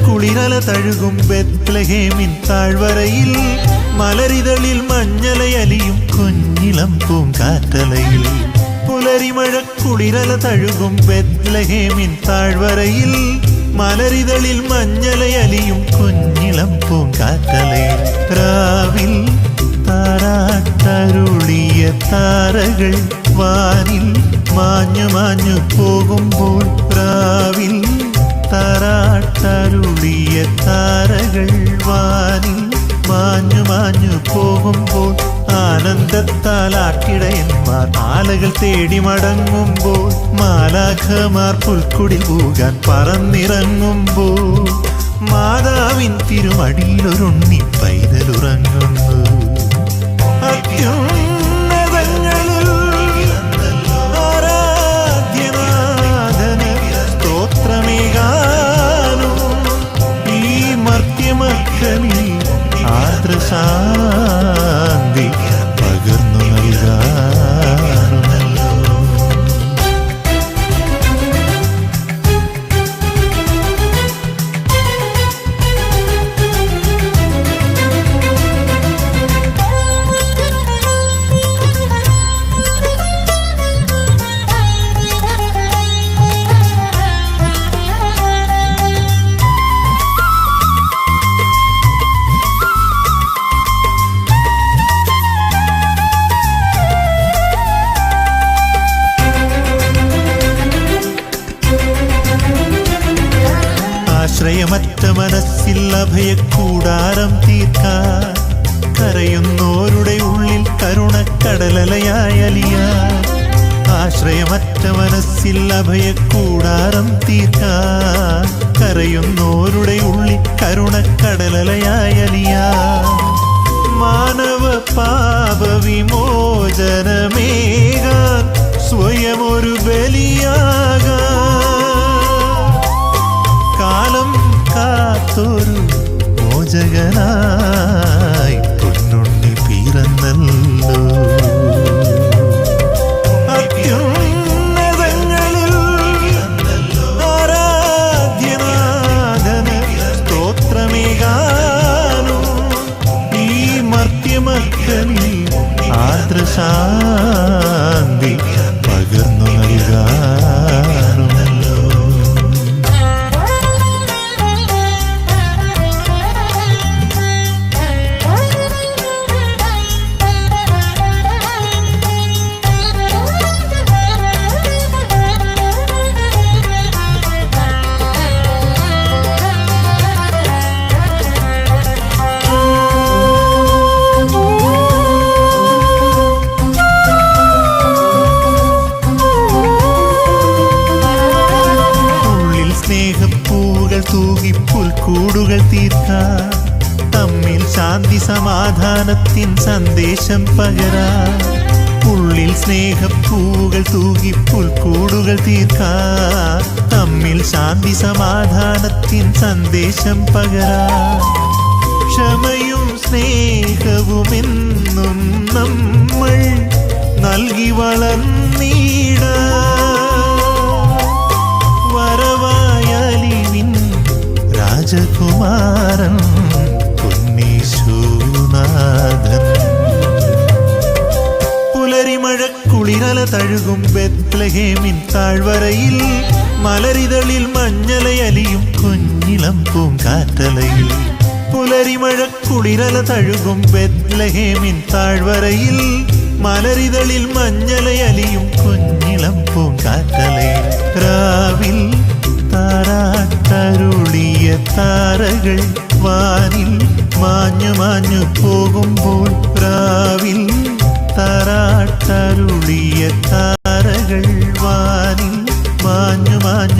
കുളിരല തഴുകും ബെത്ലഹേമിൻ താഴ്വരയിൽ മലരിതളിൽ മഞ്ഞലയലിയും കുഞ്ഞിളം പൂങ്കാറ്റലയിൽ. പുലരിമഴ കുളിരല തഴുകും ബെത്ലഹേമിൻ താഴ്വരയിൽ മലരിതളിൽ മഞ്ഞലയലിയും കുഞ്ഞിളം പൂങ്കാറ്റലയിൽ. രാവിൽ താരാട്ടരുളിയ താരകൾ വാനിൽ മാഞ്ഞു മാഞ്ഞു പോകുമ്പോൾ, രാവിൽ താരാട്ടരുളിയ താരകൾ വാനിൽ മാഞ്ഞു മാഞ്ഞു പോകുമ്പോൾ, ആനന്ദത്താൽ ആട്ടിടയന്മാർ ആലകൾ തേടി മടങ്ങുമ്പോൾ, മാലാഖമാർ പുൽക്കുടിൽ പോകാൻ പറന്നിറങ്ങുമ്പോൾ, മാതാവിൻ തിരുമടിയിലൊരുണ്ണി പൈതലുറങ്ങുന്നു. അത്യുന്നതങ്ങളിൽ ആരാധ്യനാഥന് സ്തോത്രമേകാനും ഈ മർത്യമക്കളിൽ ആർദ്രശാന്തി പകർന്നു നൽകാറുമല്ലോ. ആശ്രയമറ്റ മനസ്സിൽ അഭയക്കൂടാരം തീർക്കാൻ, കരയുന്നോരുടെ ഉള്ളിൽ കരുണക്കടലലയായ അലിയാൻ. ആശ്രയമറ്റ മനസ്സിൽ അഭയക്കൂടാരം തീർക്കാൻ, കരയുന്നോരുടെ ഉള്ളിൽ കരുണക്കടലലയായ അലിയാൻ. മാനവ പാപ വിമോചനമേകാൻ സ്വയമൊരു ബലിയാകാൻ കാലം കാത്തൊരു മോചകനായി പൊന്നുണ്ണി പിറന്നല്ലോ. അത്യുന്നതങ്ങളിൽ ആരാധ്യനാഥന് സ്തോത്രമേകാനും ഈ മർത്യമക്കളിൽ ആർദ്രശാന്തി പകർന്നു നൽകാറുമല്ലോ. പുൽക്കൂടുകൾ തീർക്കാൻ, തമ്മിൽ ശാന്തി സമാധാനത്തിൻ സന്ദേശം പകരാൻ. ഉള്ളിൽ സ്നേഹപ്പൂകൾ തൂകി പുൽക്കൂടുകൾ തീർക്കാൻ, തമ്മിൽ ശാന്തി സമാധാനത്തിൻ സന്ദേശം പകരാൻ. ക്ഷമയും സ്നേഹവുമെന്നും നമ്മൾ നൽകി വളർന്നിടാൻ. വരവായലിവിൻ രാജകുമാരൻ പൊന്നീശുനാഥൻ. പുലരിമഴ കുളിരല തഴുകും ബെത്ലഹേമിൻ താഴ്വരയിൽ മലരിതളിൽ മഞ്ഞലയലിയും കുഞ്ഞിളം പൂങ്കാറ്റലയിൽ. പുലരിമഴ കുളിരല തഴുകും ബെത്ലഹേമിൻ താഴ്വരയിൽ മലരിതളിൽ മഞ്ഞലയലിയും കുഞ്ഞിളം പൂങ്കാറ്റലയിൽ. രാവിൽ താരാട്ടരുളിയ താരകൾ വാനിൽ മാഞ്ഞു മാഞ്ഞു പോകുമ്പോൾ,